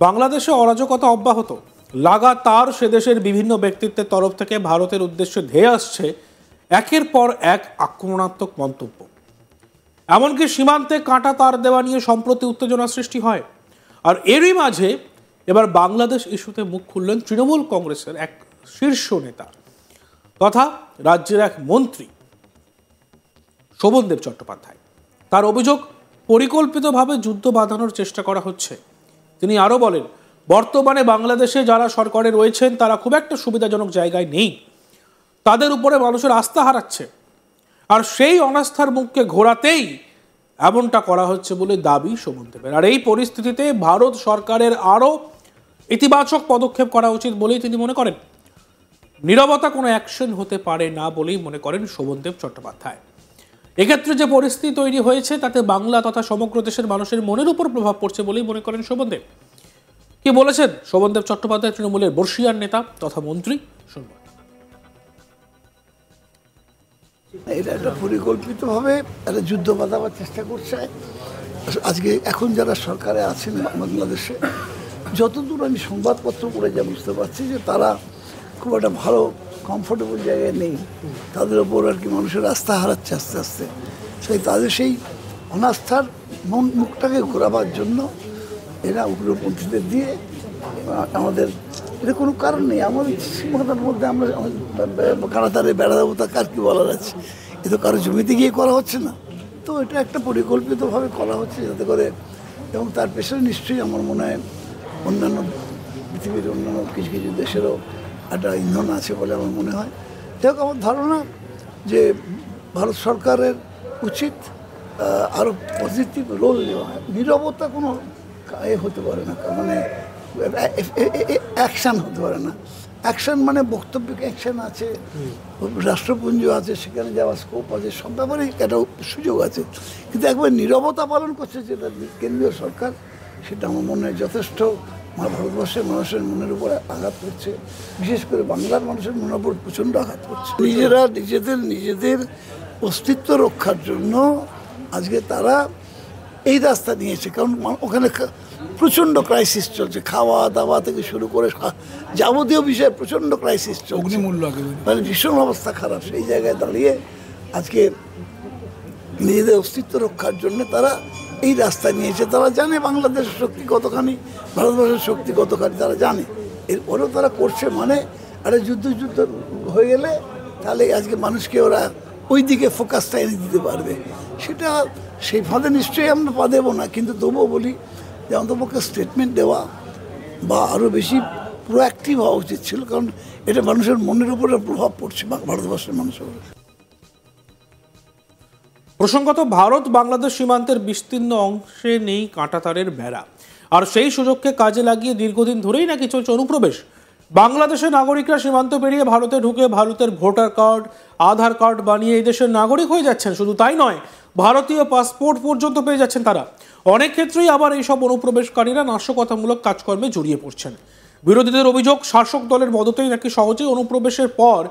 বাংলাদেশে অরাজকতা অব্যাহত, লাগাতার সে দেশের বিভিন্ন ব্যক্তিত্বের তরফ থেকে ভারতের উদ্দেশ্যে ধেয়ে আসছে একের পর এক আক্রমণাত্মক মন্তব্য। এমনকি সীমান্তে কাঁটা তার দেওয়া নিয়ে সম্প্রতি উত্তেজনা সৃষ্টি হয়। আর এরই মাঝে এবার বাংলাদেশ ইস্যুতে মুখ খুললেন তৃণমূল কংগ্রেসের এক শীর্ষ নেতা তথা রাজ্যের এক মন্ত্রী শোভনদেব চট্টোপাধ্যায়। তার অভিযোগ, পরিকল্পিতভাবে যুদ্ধ বাঁধানোর চেষ্টা করা হচ্ছে। তিনি আরও বলেন, বর্তমানে বাংলাদেশে যারা সরকারে রয়েছেন তারা খুব একটা সুবিধাজনক জায়গায় নেই, তাদের উপরে মানুষের আস্থা হারাচ্ছে, আর সেই অনাস্থার মুখকে ঘোরাতেই এমনটা করা হচ্ছে বলে দাবি শোভনদেবের। আর এই পরিস্থিতিতে ভারত সরকারের আরও ইতিবাচক পদক্ষেপ করা উচিত বলেই তিনি মনে করেন। নীরবতা কোনো অ্যাকশন হতে পারে না বলেই মনে করেন শোভনদেব চট্টোপাধ্যায়। এক্ষেত্রে যে পরিস্থিতি তৈরি হয়েছে তাতে বাংলা তথা সমগ্র দেশের মানুষের মনের উপর প্রভাব পড়ছে বলেই মনে করেন শোভনদেব। কি বলেছেন শোভনদেব চট্টোপাধ্যায়, তৃণমূলের বর্ষীয়ান নেতা তথা মন্ত্রী, শুনব। এটা একটা পরিকল্পিতভাবে একটা যুদ্ধ বাঁধাবার চেষ্টা করছে। আজকে এখন যারা সরকারে আছেন বাংলাদেশে, যতদূর আমি সংবাদপত্র পড়ে যা বুঝতে পারছি যে তারা খুব একটা ভালো কমফোর্টেবল জায়গায় নেই। তাদের ওপর আর কি মানুষের আস্থা হারাচ্ছে আস্তে আস্তে। তাদের সেই অনাস্থার মুখটাকে ঘোরাবার জন্য এরা উগ্রপন্থীদের দিয়ে আমাদের এটা কোনো কারণ নেই। আমাদের সীমানার মধ্যে আমরা কারাতারে বেড়া দেবো, তা কার কি বলার আছে? এ তো কারো জমিতে গিয়ে করা হচ্ছে না। তো এটা একটা পরিকল্পিতভাবে করা হচ্ছে যাতে করে, এবং তার পেছনে নিশ্চয়ই আমার মনে হয় অন্যান্য পৃথিবীর অন্যান্য কিছু কিছু দেশেরও একটা ইন্ধন আছে বলে আমার মনে হয়। যাই হোক, আমার ধারণা যে ভারত সরকারের উচিত আরও পজিটিভ রোল নেওয়া হয়। নীরবতা কোনো হতে পারে না, মানে অ্যাকশান হতে পারে না। অ্যাকশান মানে বক্তব্য, অ্যাকশান আছে, রাষ্ট্রপুঞ্জ আছে, সেখানে যাওয়ার স্কোপ আছে, সব ব্যাপারেই একটা সুযোগ আছে। কিন্তু একবার নীরবতা পালন করছে যেটা কেন্দ্রীয় সরকার, সেটা আমার মনে হয় যথেষ্ট ভারতবর্ষের মানুষের মনের উপর আঘাত করছে, বিশেষ করে বাংলার মানুষের মনের উপর প্রচণ্ড আঘাত করছে। নিজেরা নিজেদের অস্তিত্ব রক্ষার জন্য আজকে তারা এই রাস্তা নিয়েছে, কারণ ওখানে প্রচণ্ড ক্রাইসিস চলছে, খাওয়া দাওয়া থেকে শুরু করে যাবতীয় বিষয়ে প্রচণ্ড ক্রাইসিস চলছে, অগ্নিমূল্য মানে ভীষণ অবস্থা খারাপ। সেই জায়গায় দাঁড়িয়ে আজকে নিজেদের অস্তিত্ব রক্ষার জন্য তারা এই রাস্তা নিয়েছে। তারা জানে বাংলাদেশের শক্তি কতখানি, ভারতবর্ষের শক্তি কতখানি তারা জানে। এরপরেও তারা করছে, মানে একটা যুদ্ধ হয়ে গেলে তাহলে আজকে মানুষকে ওরা ওই দিকে ফোকাসটা এনে দিতে পারবে। সেটা সেই ফাঁদে নিশ্চয়ই আমরা পা দেবো না, কিন্তু তবুও বলি যে অন্তপক্ষে স্টেটমেন্ট দেওয়া বা আরও বেশি প্রোঅ্যাক্টিভ হওয়া উচিত ছিল, কারণ এটা মানুষের মনের উপরে প্রভাব পড়ছে ভারতবর্ষের মানুষের উপরে। প্রসঙ্গত, ভারত বাংলাদেশ সীমান্তের বিস্তীর্ণ অংশে নেই কাঁটাতারের বেড়া, আর সেই সুযোগকে কাজে লাগিয়ে দীর্ঘদিন ধরেই নাকি চলছে অনুপ্রবেশ। বাংলাদেশের নাগরিকরা সীমান্ত পেরিয়ে ভারতে ঢুকে ভারতের ভোটার কার্ড, আধার কার্ড বানিয়ে এই দেশের নাগরিক হয়ে যাচ্ছেন। শুধু তাই নয়, ভারতীয় পাসপোর্ট পর্যন্ত পেয়ে যাচ্ছেন তারা। অনেক ক্ষেত্রেই আবার এইসব অনুপ্রবেশকারীরা নাশকতামূলক কাজকর্মে জড়িয়ে পড়ছেন। বিরোধীদের অভিযোগ, শাসক দলের মদতেই নাকি সহজেই অনুপ্রবেশের পর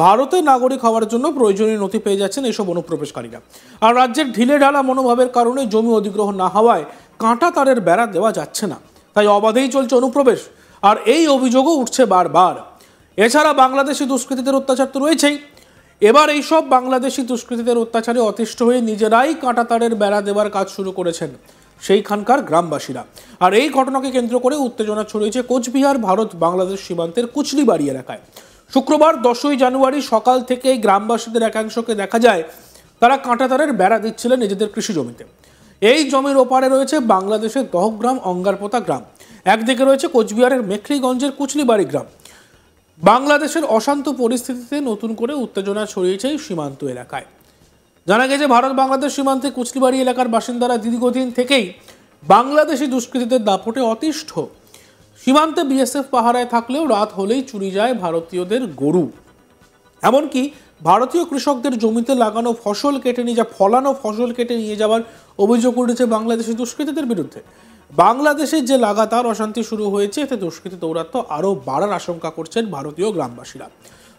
ভারতের নাগরিক হওয়ার জন্য প্রয়োজনীয় নথি পেয়ে যাচ্ছেন এইসব অনুপ্রবেশকারীরা। আর রাজ্যের ঢিলে ঢালা মনোভাবের কারণে জমি অধিগ্রহণ না হওয়ায় কাঁটা তারের বেড়া দেওয়া যাচ্ছে না, তাই অবাধেই চলছে অনুপ্রবেশ। আর এই অভিযোগও উঠছে বারবার। এছাড়া বাংলাদেশি দুষ্কৃতীদের অত্যাচার তো রয়েছেই। এবার এইসব বাংলাদেশি দুষ্কৃতীদের অত্যাচারে অতিষ্ঠ হয়ে নিজেরাই কাঁটা তারের বেড়া দেওয়ার কাজ শুরু করেছেন সেইখানকার গ্রামবাসীরা। আর এই ঘটনাকে কেন্দ্র করে উত্তেজনা ছড়িয়েছে কোচবিহার ভারত বাংলাদেশ সীমান্তের কুচলিবাড়ি এলাকায়। শুক্রবার 10ই জানুয়ারি সকাল থেকেই গ্রামবাসীদের একাংশকে দেখা যায় তারা কাঁটাতারের বেড়া দিচ্ছিলেন নিজেদের কৃষি জমিতে। এই জমির ওপারে রয়েছে বাংলাদেশের দহগ্রাম অঙ্গারপোতা গ্রাম, একদিকে রয়েছে কোচবিহারের মেখলিগঞ্জের কুচলিবাড়ি গ্রাম। বাংলাদেশের অশান্ত পরিস্থিতিতে নতুন করে উত্তেজনা ছড়িয়েছে সীমান্ত এলাকায়। জানা গেছে, ভারত বাংলাদেশ সীমান্তে কুচলিবাড়ি এলাকার বাসিন্দারা দীর্ঘদিন থেকেই বাংলাদেশি দুষ্কৃতীদের দাপটে অতিষ্ঠ। সীমান্তে বিএসএফ পাহারায় থাকলেও রাত হলেই চুরি যায় ভারতীয়দের গরু। এমনকি ভারতীয় কৃষকদের জমিতে লাগানো ফসল কেটে নিয়ে ফলানো ফসল কেটে নিয়ে যাওয়ার অভিযোগ উঠেছে বাংলাদেশি দুষ্কৃতীদের বিরুদ্ধে। বাংলাদেশের যে লাগাতার অশান্তি শুরু হয়েছে, এতে দুষ্কৃতী দৌরাত্ম্য আরও বাড়ার আশঙ্কা করছেন ভারতীয় গ্রামবাসীরা।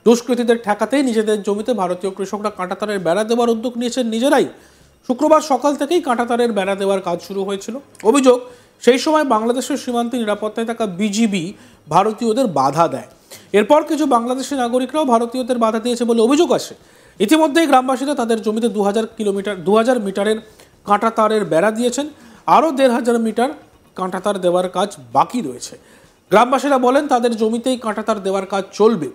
দুষ্কৃতীদের ঠেকাতেই নিজেদের জমিতে ভারতীয় কৃষকরা কাঁটাতারের বেড়া দেওয়ার উদ্যোগ নিয়েছেন নিজেরাই। শুক্রবার সকাল থেকেই কাঁটাতারের বেড়া দেওয়ার কাজ শুরু হয়েছিল। অভিযোগ, সেই সময় বাংলাদেশের সীমান্তে নিরাপত্তায় থাকা বিজিবি ভারতীয়দের বাধা দেয়। এরপর কিছু বাংলাদেশি নাগরিকরাও ভারতীয়দের বাধা দিয়েছে বলে অভিযোগ আসে। ইতিমধ্যেই গ্রামবাসীরা তাদের জমিতে 2000 মিটারের কাঁটা তারের বেড়া দিয়েছেন। আরও 1500 মিটার কাঁটা তার দেওয়ার কাজ বাকি রয়েছে। গ্রামবাসীরা বলেন তাদের জমিতেই কাঁটা তার দেওয়ার কাজ চলবে।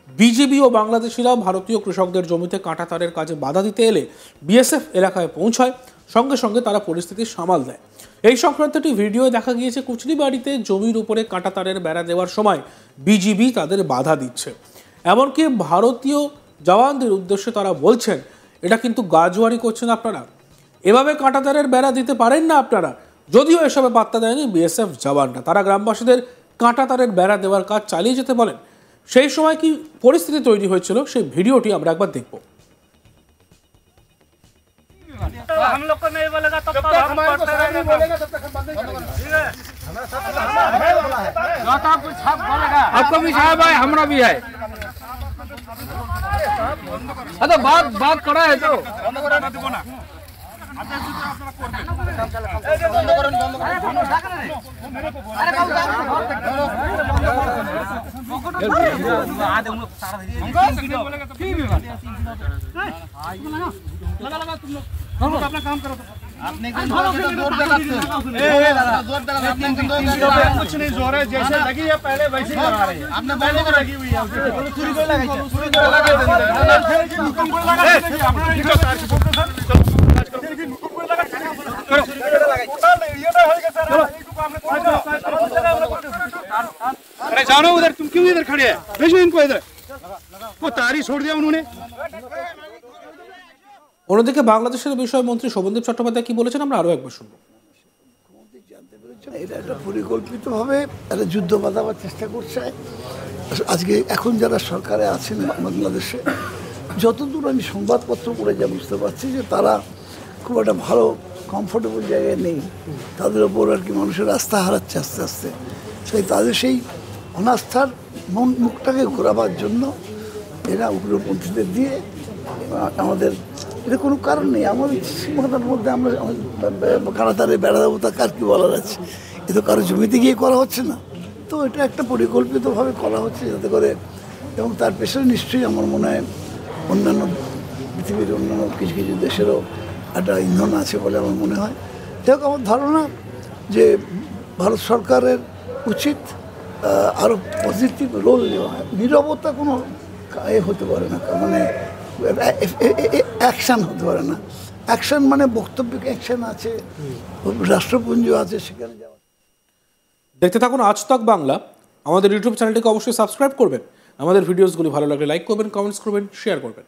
বিজিবি ও বাংলাদেশিরা ভারতীয় কৃষকদের জমিতে কাঁটা তারের কাজে বাধা দিতে এলে বিএসএফ এলাকায় পৌঁছায়। সঙ্গে সঙ্গে তারা পরিস্থিতি সামাল দেয়। এই সংক্রান্ত একটি ভিডিওয়ে দেখা গিয়েছে কুচলিবাড়িতে জমির উপরে কাঁটা তারের বেড়া দেওয়ার সময় বিজিবি তাদের বাধা দিচ্ছে। এমনকি ভারতীয় জওয়ানদের উদ্দেশ্যে তারা বলছেন, এটা কিন্তু গাজোয়ারি করছেন আপনারা, এভাবে কাঁটা তারের বেড়া দিতে পারেন না আপনারা। যদিও এসবে পাত্তা দেয়নি বিএসএফ জওয়ানরা, তারা গ্রামবাসীদের কাঁটা তারের বেড়া দেওয়ার কাজ চালিয়ে যেতে বলেন। সেই সময় কি পরিস্থিতি তৈরি হয়েছিল সেই ভিডিওটি আমরা একবার দেখব। हम लोग को नहीं बोलेगा तब तक हम करते रहेंगे, बोलेगा तब तक हम बंद नहीं करेंगे। ठीक है, हमारा कुछ हक बोलेगा, आपको भी साहब है, हमरा भी है। तो बात करा है तो बंद करा ना देबो ना। लगा तुम लोग अपना काम करो। आपने जोर कुछ नहीं जोर है, जैसे लगी है पहले वैसे ही करा रहे हैं। आपने पहले को लगी हुई है, पूरी को लगाई है, पूरी को लगा दे। हुकुम को लगा दे, अपना निकल तार की फोटो सर, चलो आज करो। लेकिन हुकुम को लगा करो, ये तो है कि सर अरे जानो उधर, तुम क्यों इधर खड़े हैं? भेजो इनको इधर, वो तारी छोड़ दिया उन्होंने। অন্যদিকে বাংলাদেশের বিষয়মন্ত্রী শোভনদেব চট্টোপাধ্যায় কি বলেছেন আমরা আরো একবার শুনবো। এটা একটা পরিকল্পিতভাবে একটা যুদ্ধ বাঁধাবার চেষ্টা করছে। আজকে এখন যারা সরকারে আছেন বাংলাদেশে, যতদূর আমি সংবাদপত্র পড়ে যা বুঝতে পারছি যে তারা খুব একটা ভালো কমফোর্টেবল জায়গায় নেই। তাদের ওপর আর কি মানুষের আস্থা হারাচ্ছে আস্তে আস্তে। সেই তাদের সেই অনাস্থার মুখটাকে ঘোরাবার জন্য এরা উগ্রপন্থীদের দিয়ে আমাদের এটা কোনো কারণ নেই। আমাদের সীমানার মধ্যে আমরা কাঁটাতারে বেড়া দেবো, তা কার কী বলার আছে? এ তো কারো জমিতে গিয়ে করা হচ্ছে না। তো এটা একটা পরিকল্পিতভাবে করা হচ্ছে যাতে করে, এবং তার পেছনে নিশ্চয়ই আমার মনে হয় অন্যান্য পৃথিবীর অন্যান্য কিছু কিছু দেশেরও একটা ইন্ধন আছে বলে আমার মনে হয়। যাই আমার ধারণা যে ভারত সরকারের উচিত আরও পজিটিভ রোল নেওয়া হয়। নীরবতা কোনো হতে পারে না, মানে অ্যাকশান হতে পারে না। অ্যাকশান মানে বক্তব্যিক অ্যাকশান আছে, রাষ্ট্রপুঞ্জ আছে, সেখানে যাওয়া। দেখতে থাকুন আজ তাক বাংলা। আমাদের ইউটিউব চ্যানেলটিকে অবশ্যই সাবস্ক্রাইব করবেন। আমাদের ভিডিওসগুলি ভালো লাগলে লাইক করবেন, কমেন্টস করবেন, শেয়ার করবেন।